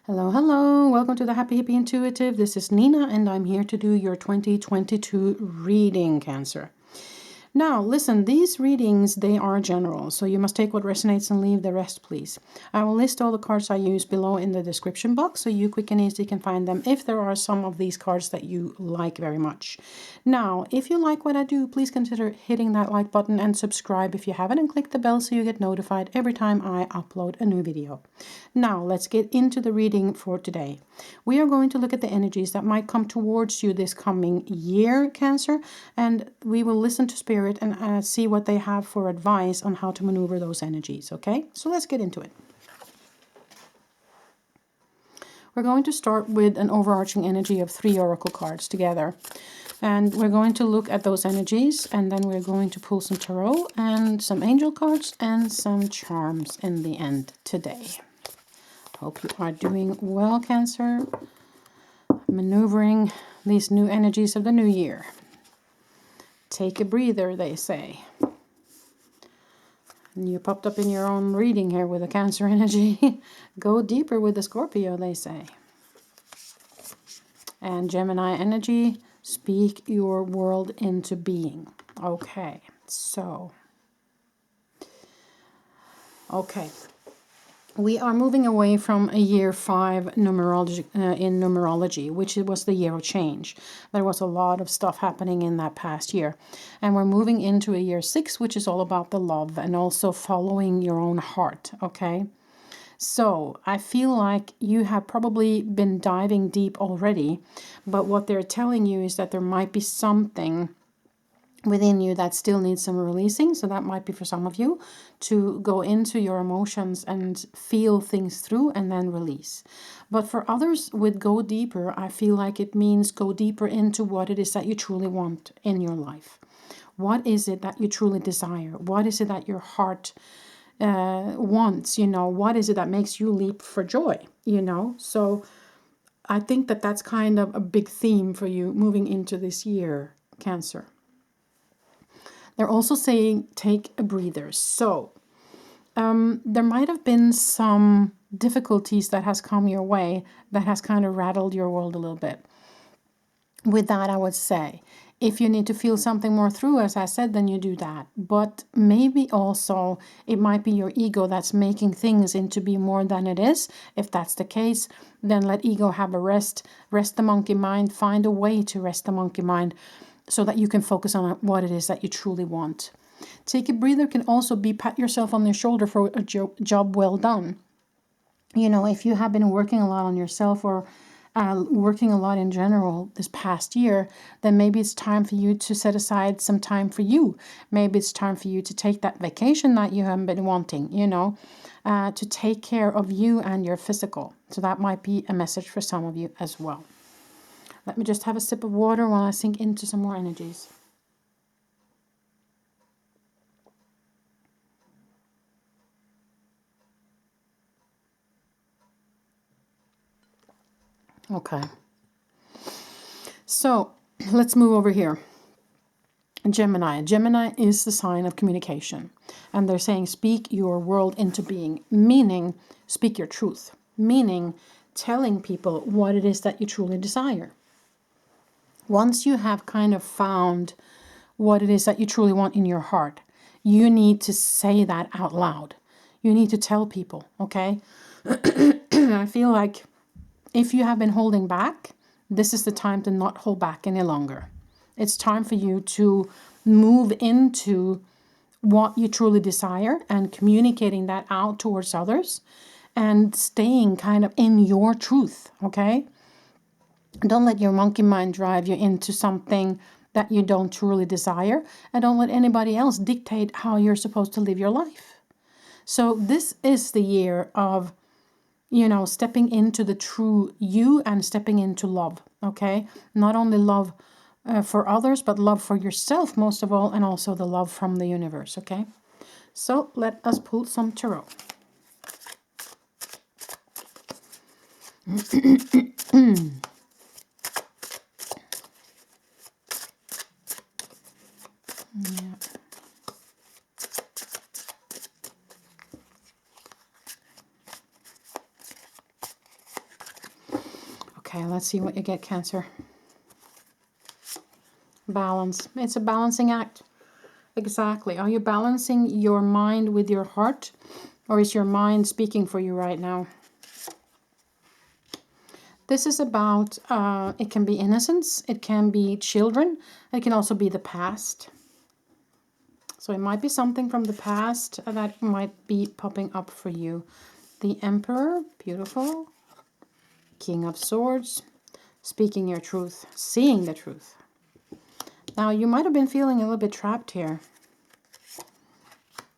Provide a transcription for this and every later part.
Hello, hello. Welcome to the Happy Hippie Intuitive. This is Nina, and I'm here to do your 2022 reading, Cancer. Now, listen, these readings, they are general, so you must take what resonates and leave the rest, please. I will list all the cards I use below in the description box, so you quick and easy can find them if there are some of these cards that you like very much. Now, if you like what I do, please consider hitting that like button and subscribe if you haven't, and click the bell so you get notified every time I upload a new video. Now, let's get into the reading for today. We are going to look at the energies that might come towards you this coming year, Cancer, and we will listen to Spirit and see what they have for advice on how to maneuver those energies, okay? So let's get into it. We're going to start with an overarching energy of 3 oracle cards together. And we're going to look at those energies, and then we're going to pull some tarot and some angel cards and some charms in the end today. Hope you are doing well, Cancer. Maneuvering these new energies of the new year. Take a breather, they say. And you popped up in your own reading here with the Cancer energy. Go deeper with the Scorpio, they say. And Gemini energy, speak your world into being. Okay, so. Okay. We are moving away from a year 5 numerology, in numerology, which was the year of change. There was a lot of stuff happening in that past year. And we're moving into a year 6, which is all about the love and also following your own heart, okay? So I feel like you have probably been diving deep already, but what they're telling you is that there might be something within you that still needs some releasing. So that might be for some of you to go into your emotions and feel things through and then release. But for others with go deeper, I feel like it means go deeper into what it is that you truly want in your life. What is it that you truly desire? What is it that your heart wants? You know, what is it that makes you leap for joy? You know, so I think that that's kind of a big theme for you moving into this year, Cancer. They're also saying take a breather. So there might have been some difficulties that has come your way that has kind of rattled your world a little bit. With that, I would say, if you need to feel something more through, as I said, then you do that. But maybe also it might be your ego that's making things into be more than it is. If that's the case, then let ego have a rest. Rest the monkey mind. Find a way to rest the monkey mind, so that you can focus on what it is that you truly want. Take a breather can also be pat yourself on the shoulder for a job well done. You know, if you have been working a lot on yourself or working a lot in general this past year, then maybe it's time for you to set aside some time for you. Maybe it's time for you to take that vacation that you haven't been wanting, you know, to take care of you and your physical. So that might be a message for some of you as well. Let me just have a sip of water while I sink into some more energies. Okay. So let's move over here. Gemini. Gemini is the sign of communication. And they're saying speak your world into being, meaning speak your truth, meaning telling people what it is that you truly desire. Once you have kind of found what it is that you truly want in your heart, you need to say that out loud. You need to tell people, okay? I feel like if you have been holding back, this is the time to not hold back any longer. It's time for you to move into what you truly desire and communicating that out towards others and staying kind of in your truth, okay? Don't let your monkey mind drive you into something that you don't truly desire, and don't let anybody else dictate how you're supposed to live your life. So this is the year of, you know, stepping into the true you and stepping into love, okay? Not only love for others, but love for yourself most of all, and also the love from the universe, okay? So let us pull some tarot. Yeah. Okay, let's see what you get, Cancer. Balance. It's a balancing act. Exactly. Are you balancing your mind with your heart? Or is your mind speaking for you right now? This is about, it can be innocence, it can be children, it can also be the past. So it might be something from the past that might be popping up for you. The Emperor, beautiful. King of Swords, speaking your truth, seeing the truth. Now you might have been feeling a little bit trapped here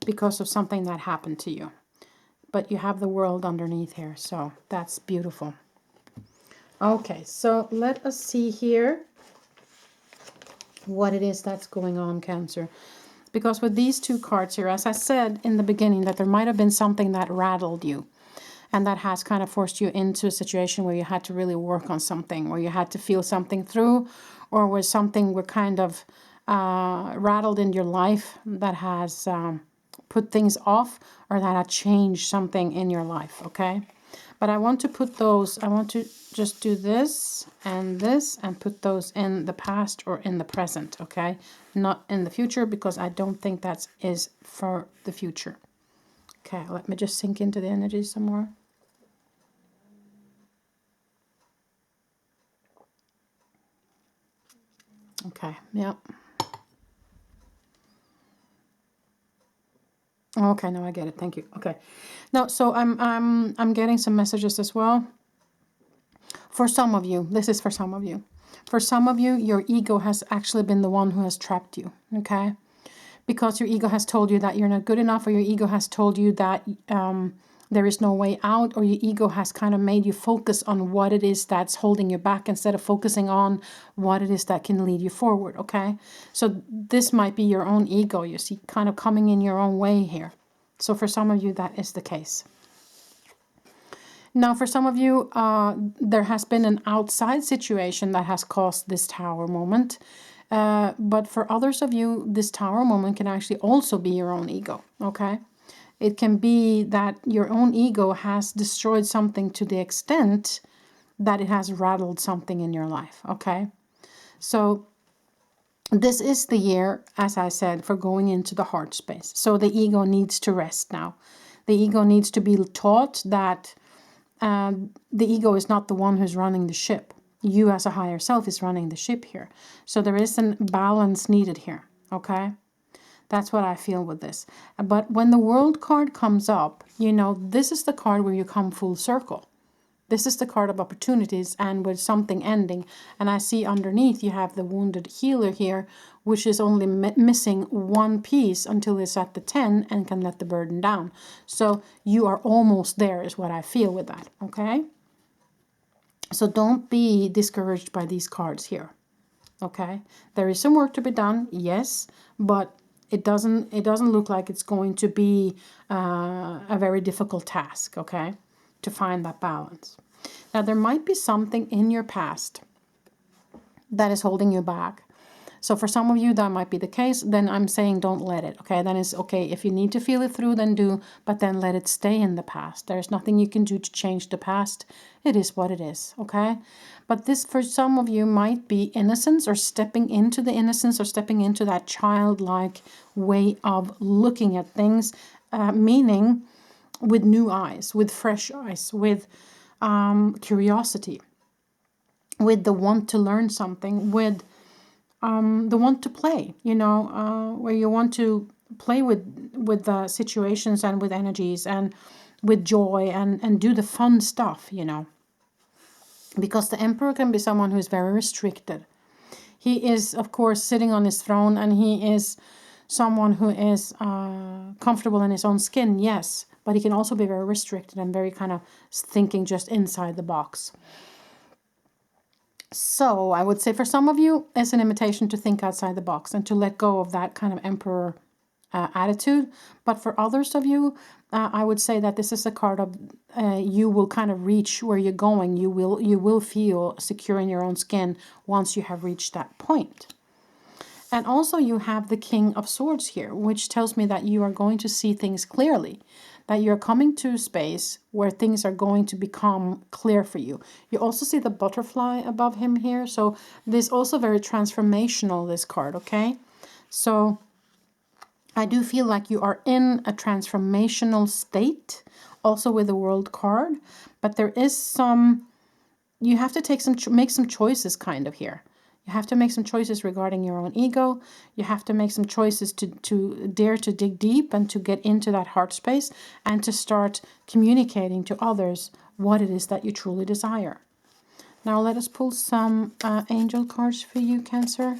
because of something that happened to you. But you have the world underneath here, so that's beautiful. Okay, so let us see here what it is that's going on, Cancer. Because with these two cards here, as I said in the beginning, that there might have been something that rattled you. And that has kind of forced you into a situation where you had to really work on something, where you had to feel something through, or where something were kind of rattled in your life that has put things off, or that had changed something in your life, okay? But I want to put those, I want to just do this and put those in the past or in the present, okay? Not in the future, because I don't think that is for the future. Okay, let me just sink into the energy some more. Okay, yep. Okay, now I get it. Thank you. Okay. Now, so I'm getting some messages as well. For some of you, this is for some of you. For some of you, your ego has actually been the one who has trapped you, okay? Because your ego has told you that you're not good enough, or your ego has told you that there is no way out, or your ego has kind of made you focus on what it is that's holding you back instead of focusing on what it is that can lead you forward, okay? So this might be your own ego, you see, kind of coming in your own way here. So for some of you, that is the case. Now, for some of you, there has been an outside situation that has caused this tower moment. But for others of you, this tower moment can actually also be your own ego, okay? It can be that your own ego has destroyed something to the extent that it has rattled something in your life, okay? So this is the year, as I said, for going into the heart space. So the ego needs to rest now. The ego needs to be taught that the ego is not the one who's running the ship. You as a higher self is running the ship here. So there is a balance needed here, okay? That's what I feel with this. But when the World card comes up, you know, this is the card where you come full circle. This is the card of opportunities and with something ending. And I see underneath you have the wounded healer here, which is only missing one piece until it's at the 10 and can let the burden down. So you are almost there is what I feel with that, okay? So don't be discouraged by these cards here, okay? There is some work to be done, yes, but it doesn't look like it's going to be a very difficult task, okay, to find that balance. Now, there might be something in your past that is holding you back. So for some of you, that might be the case. Then I'm saying don't let it, okay? Then it's okay. If you need to feel it through, then do, but then let it stay in the past. There's nothing you can do to change the past. It is what it is, okay? But this, for some of you, might be innocence, or stepping into the innocence, or stepping into that childlike way of looking at things, meaning with new eyes, with fresh eyes, with curiosity, with the want to learn something, with the want to play, you know, where you want to play with the situations and with energies and with joy and do the fun stuff, you know. Because the Emperor can be someone who is very restricted. He is, of course, sitting on his throne, and he is someone who is comfortable in his own skin, yes, but he can also be very restricted and very kind of thinking just inside the box. So I would say for some of you, it's an invitation to think outside the box and to let go of that kind of emperor attitude. But for others of you, I would say that this is a card of you will kind of reach where you're going. You will feel secure in your own skin once you have reached that point. And also you have the King of Swords here, which tells me that you are going to see things clearly. that you're coming to a space where things are going to become clear for you. You also see the butterfly above him here. So this also very transformational, this card, okay? So I do feel like you are in a transformational state, also with the World card. But there is some, you have to make some choices kind of here. You have to make some choices regarding your own ego. You have to make some choices to dare to dig deep and to get into that heart space and to start communicating to others what it is that you truly desire. Now let us pull some angel cards for you, Cancer.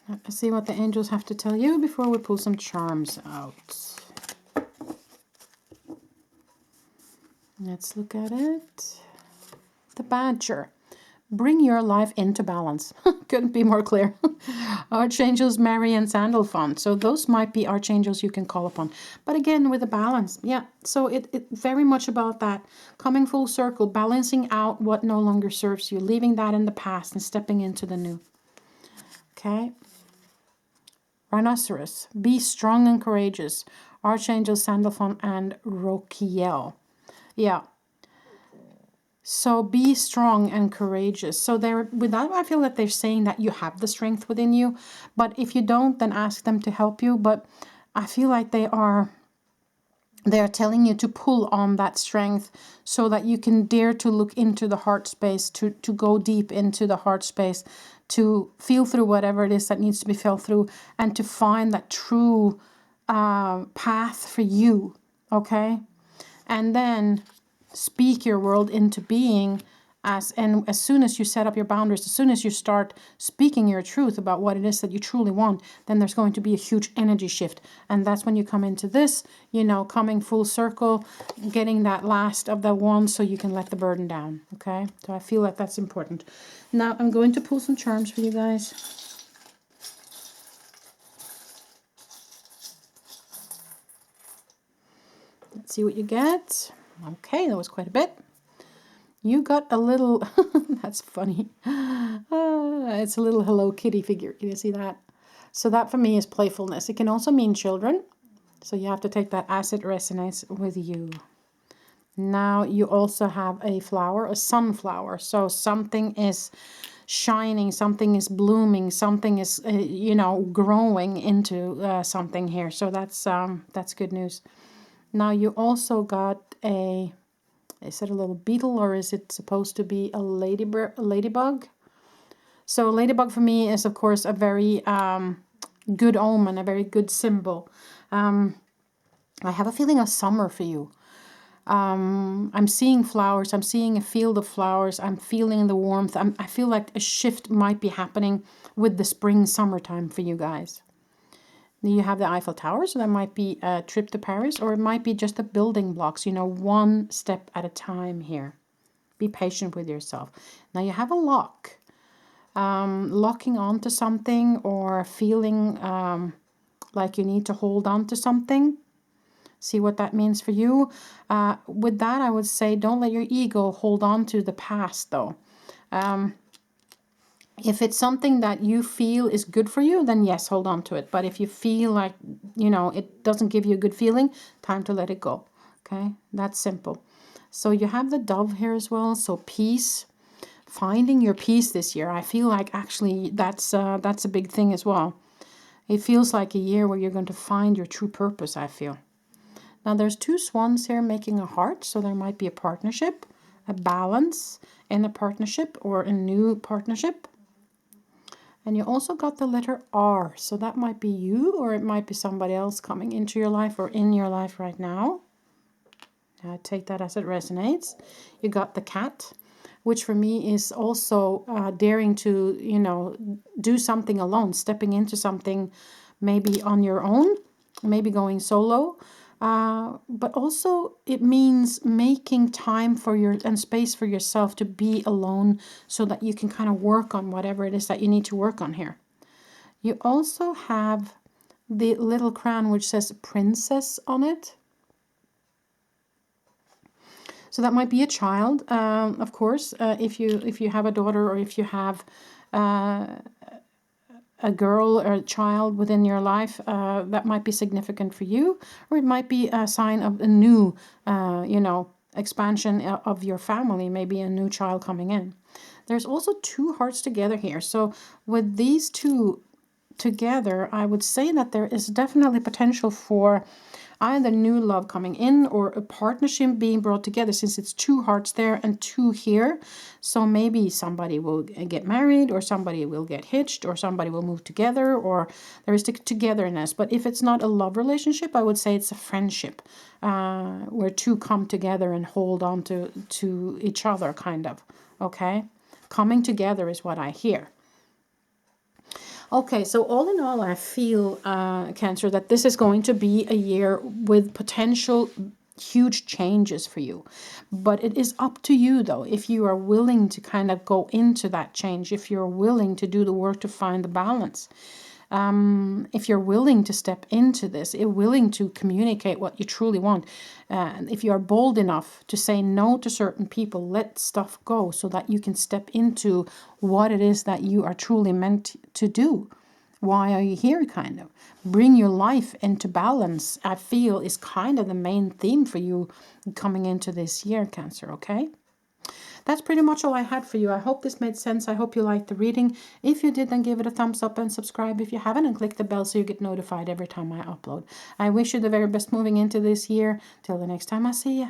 Let's see what the angels have to tell you before we pull some charms out. Let's look at it. The Badger. Bring your life into balance. Couldn't be more clear. Archangels Mary and Sandalphon. So those might be archangels you can call upon. But again, with a balance. Yeah, so it very much about that. Coming full circle, balancing out what no longer serves you. Leaving that in the past and stepping into the new. Okay. Rhinoceros. Be strong and courageous. Archangel Sandalphon and Rokiel. Yeah. So be strong and courageous. So they're, with that, I feel that they're saying that you have the strength within you. But if you don't, then ask them to help you. But I feel like they're telling you to pull on that strength so that you can dare to look into the heart space, to go deep into the heart space, to feel through whatever it is that needs to be felt through, and to find that true path for you, okay? And then speak your world into being, as soon as you set up your boundaries, as soon as you start speaking your truth about what it is that you truly want, then there's going to be a huge energy shift. And that's when you come into this, you know, coming full circle, getting that last of the one so you can let the burden down. Okay, so I feel like that's important. Now I'm going to pull some charms for you guys. Let's see what you get. Okay, that was quite a bit. You got a little, that's funny. It's a little Hello Kitty figure. Can you see that? So that for me is playfulness. It can also mean children. So you have to take that as it resonates with you. Now you also have a flower, a sunflower. So something is shining, something is blooming, something is, you know, growing into something here. So that's good news. Now you also got a, is it a little beetle or is it supposed to be a ladybug? So ladybug for me is, of course, a very good omen, a very good symbol. I have a feeling of summer for you. I'm seeing flowers. I'm seeing a field of flowers. I'm feeling the warmth. I feel like a shift might be happening with the spring, summertime for you guys. You have the Eiffel Tower, so that might be a trip to Paris, or it might be just the building blocks, you know, one step at a time here. Be patient with yourself. Now you have a lock. Locking onto something or feeling like you need to hold on to something. See what that means for you. With that, I would say don't let your ego hold on to the past, though. If it's something that you feel is good for you, then yes, hold on to it. But if you feel like, you know, it doesn't give you a good feeling, time to let it go. Okay, that's simple. So you have the dove here as well. So peace, finding your peace this year. I feel like actually that's a big thing as well. It feels like a year where you're going to find your true purpose, I feel. Now there's two swans here making a heart. So there might be a partnership, a balance in a partnership or a new partnership. And you also got the letter R. So that might be you, or it might be somebody else coming into your life or in your life right now. Take that as it resonates. You got the cat, which for me is also daring to, you know, do something alone, stepping into something maybe on your own, maybe going solo. But also it means making time for and space for yourself to be alone so that you can kind of work on whatever it is that you need to work on here. You also have the little crown which says princess on it. So that might be a child, of course, if you have a daughter or if you have a a girl or a child within your life that might be significant for you, or it might be a sign of a new, expansion of your family, maybe a new child coming in. There's also two hearts together here. So with these two together, I would say that there is definitely potential for either new love coming in or a partnership being brought together, since it's two hearts there and two here. So maybe somebody will get married, or somebody will get hitched, or somebody will move together, or there is togetherness. But if it's not a love relationship, I would say it's a friendship where two come together and hold on to each other, kind of. Okay, coming together is what I hear. Okay, so all in all, I feel, Cancer, that this is going to be a year with potential huge changes for you. But it is up to you, though, if you are willing to kind of go into that change, if you're willing to do the work to find the balance. If you're willing to step into this, willing to communicate what you truly want, if you are bold enough to say no to certain people, let stuff go so that you can step into what it is that you are truly meant to do. Why are you here, kind of? Bring your life into balance, I feel, is kind of the main theme for you coming into this year, Cancer, okay? That's pretty much all I had for you. I hope this made sense. I hope you liked the reading. If you did, then give it a thumbs up and subscribe if you haven't, and click the bell so you get notified every time I upload. I wish you the very best moving into this year. Till the next time I see you.